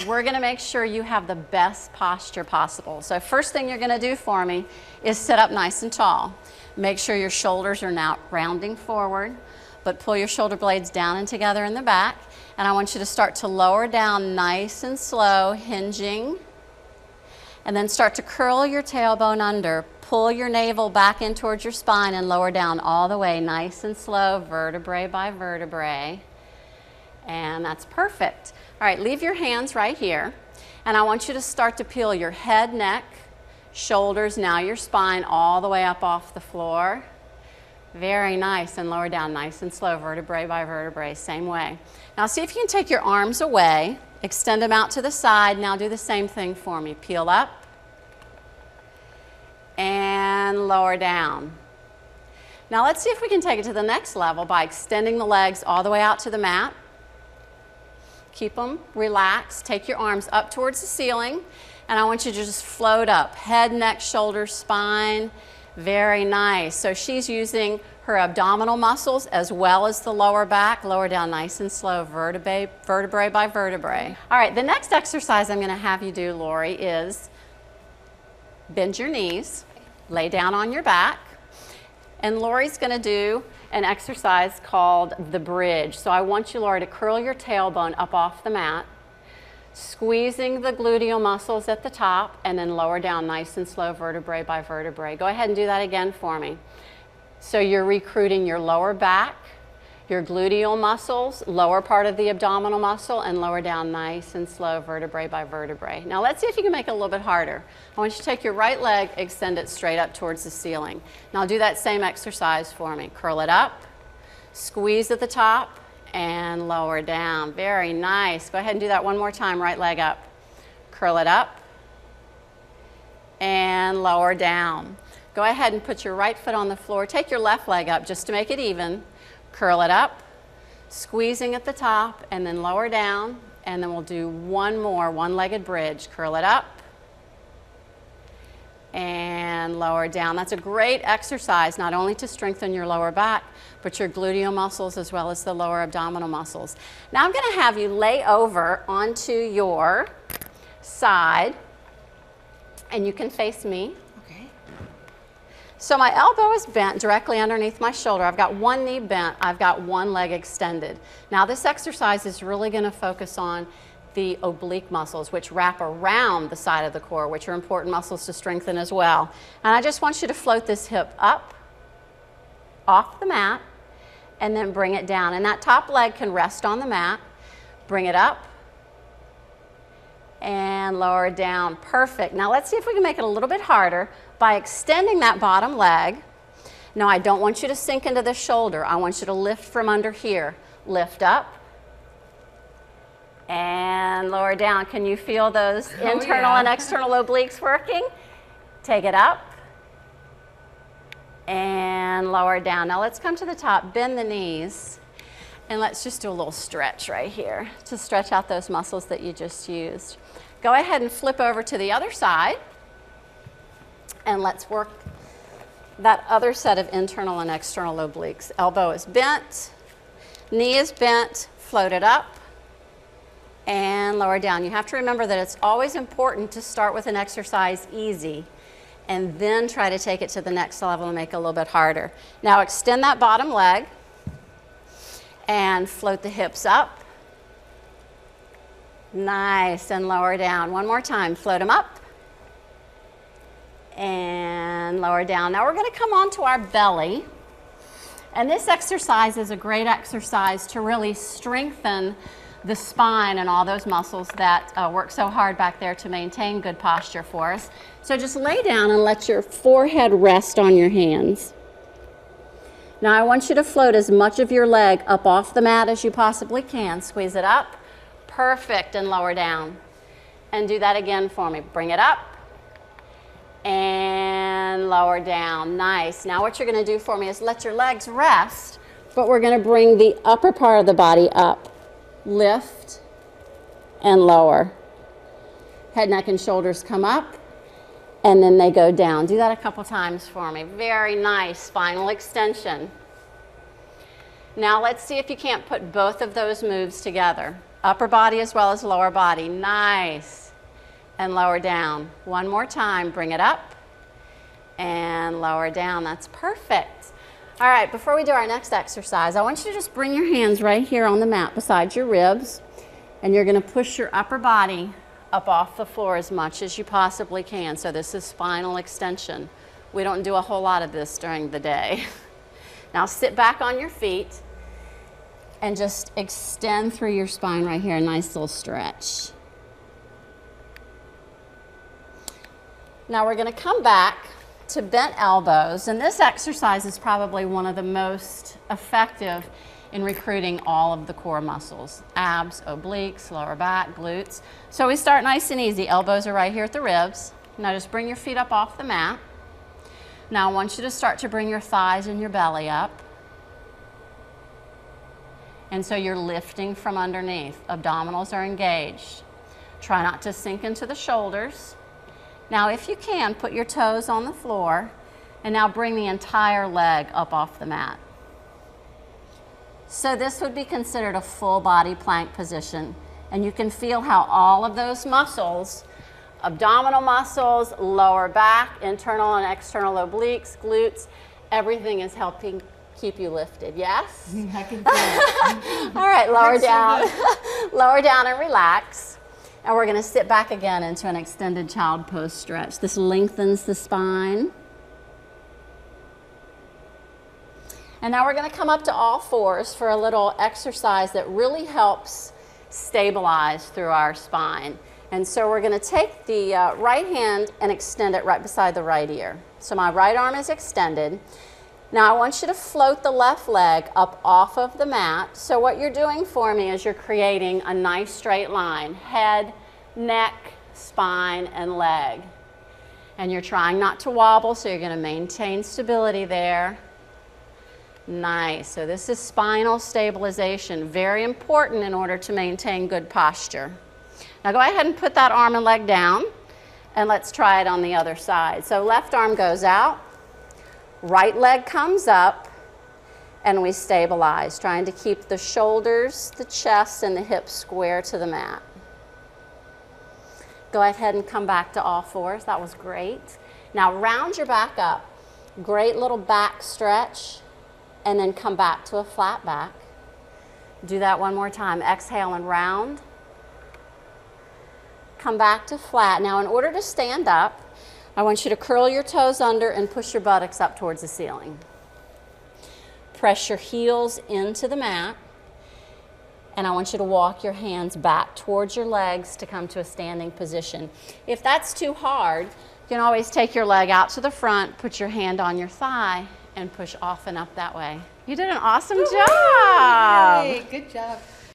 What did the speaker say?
we're gonna make sure you have the best posture possible. So first thing you're gonna do for me is sit up nice and tall. Make sure your shoulders are now rounding forward, but pull your shoulder blades down and together in the back. And I want you to start to lower down nice and slow, hinging. And then start to curl your tailbone under. Pull your navel back in towards your spine and lower down all the way, nice and slow, vertebrae by vertebrae. And that's perfect. All right, leave your hands right here. And I want you to start to peel your head, neck, shoulders, now your spine all the way up off the floor. Very nice, and lower down nice and slow, vertebrae by vertebrae, same way. Now see if you can take your arms away, extend them out to the side. Now do the same thing for me. Peel up and lower down. Now let's see if we can take it to the next level by extending the legs all the way out to the mat. Keep them relaxed. Take your arms up towards the ceiling, and I want you to just float up. Head, neck, shoulders, spine. Very nice. So she's using her abdominal muscles as well as the lower back. Lower down nice and slow, vertebrae by vertebrae. All right, the next exercise I'm going to have you do, Lori, is bend your knees, lay down on your back, and Lori's going to do an exercise called the bridge. So I want you, Lori, to curl your tailbone up off the mat, squeezing the gluteal muscles at the top, and then lower down nice and slow, vertebrae by vertebrae. Go ahead and do that again for me. So you're recruiting your lower back, your gluteal muscles, lower part of the abdominal muscle, and lower down nice and slow, vertebrae by vertebrae. Now let's see if you can make it a little bit harder. I want you to take your right leg, extend it straight up towards the ceiling. Now do that same exercise for me. Curl it up, squeeze at the top, and lower down. Very nice. Go ahead and do that one more time. Right leg up. Curl it up and lower down. Go ahead and put your right foot on the floor. Take your left leg up just to make it even. Curl it up, squeezing at the top, and then lower down. And then we'll do one more one-legged bridge. Curl it up and lower down. That's a great exercise, not only to strengthen your lower back, but your gluteal muscles as well as the lower abdominal muscles. Now I'm going to have you lay over onto your side, and you can face me. Okay. So my elbow is bent directly underneath my shoulder. I've got one knee bent. I've got one leg extended. Now this exercise is really going to focus on the oblique muscles, which wrap around the side of the core, which are important muscles to strengthen as well. And I just want you to float this hip up off the mat and then bring it down. And that top leg can rest on the mat. Bring it up and lower it down. Perfect. Now let's see if we can make it a little bit harder by extending that bottom leg. Now I don't want you to sink into the shoulder. I want you to lift from under here. Lift up and lower down. Can you feel those internal and external obliques working? Take it up and lower down. Now let's come to the top, bend the knees, and let's just do a little stretch right here to stretch out those muscles that you just used. Go ahead and flip over to the other side, and let's work that other set of internal and external obliques. Elbow is bent, knee is bent, float it up, and lower down. You have to remember that it's always important to start with an exercise easy and then try to take it to the next level and make it a little bit harder. Now extend that bottom leg and float the hips up. Nice, and lower down. One more time, float them up and lower down. Now we're going to come onto our belly, and this exercise is a great exercise to really strengthen the spine and all those muscles that work so hard back there to maintain good posture for us. So just lay down and let your forehead rest on your hands. Now I want you to float as much of your leg up off the mat as you possibly can. Squeeze it up. Perfect, and lower down. And do that again for me. Bring it up and lower down. Nice. Now what you're going to do for me is let your legs rest, but we're going to bring the upper part of the body up. Lift and lower. Head, neck, and shoulders come up, and then they go down. Do that a couple times for me. Very nice. Spinal extension. Now let's see if you can't put both of those moves together. Upper body as well as lower body. Nice. And lower down. One more time. Bring it up and lower down. That's perfect. All right, before we do our next exercise, I want you to just bring your hands right here on the mat beside your ribs, and you're going to push your upper body up off the floor as much as you possibly can. So this is spinal extension. We don't do a whole lot of this during the day. Now sit back on your feet and just extend through your spine right here, a nice little stretch. Now we're going to come back to bent elbows, and this exercise is probably one of the most effective in recruiting all of the core muscles, abs, obliques, lower back, glutes. So we start nice and easy. Elbows are right here at the ribs. Now just bring your feet up off the mat. Now I want you to start to bring your thighs and your belly up. And so you're lifting from underneath. Abdominals are engaged. Try not to sink into the shoulders. Now, if you can, put your toes on the floor, and now bring the entire leg up off the mat. So this would be considered a full body plank position, and you can feel how all of those muscles, abdominal muscles, lower back, internal and external obliques, glutes, everything is helping keep you lifted. Yes? I can feel it. All right, lower down. Lower down and relax. And we're going to sit back again into an extended child pose stretch. This lengthens the spine. And now we're going to come up to all fours for a little exercise that really helps stabilize through our spine. And so we're going to take the right hand and extend it right beside the right ear. So my right arm is extended. Now I want you to float the left leg up off of the mat. So what you're doing for me is you're creating a nice straight line. Head, neck, spine, and leg. And you're trying not to wobble, so you're going to maintain stability there. Nice. So this is spinal stabilization. Very important in order to maintain good posture. Now go ahead and put that arm and leg down, and let's try it on the other side. So left arm goes out. Right leg comes up, and we stabilize, trying to keep the shoulders, the chest, and the hips square to the mat. Go ahead and come back to all fours. That was great. Now round your back up. Great little back stretch, and then come back to a flat back. Do that one more time. Exhale and round. Come back to flat. Now in order to stand up, I want you to curl your toes under and push your buttocks up towards the ceiling. Press your heels into the mat, and I want you to walk your hands back towards your legs to come to a standing position. If that's too hard, you can always take your leg out to the front, put your hand on your thigh, and push off and up that way. You did an awesome job. Yay, good job.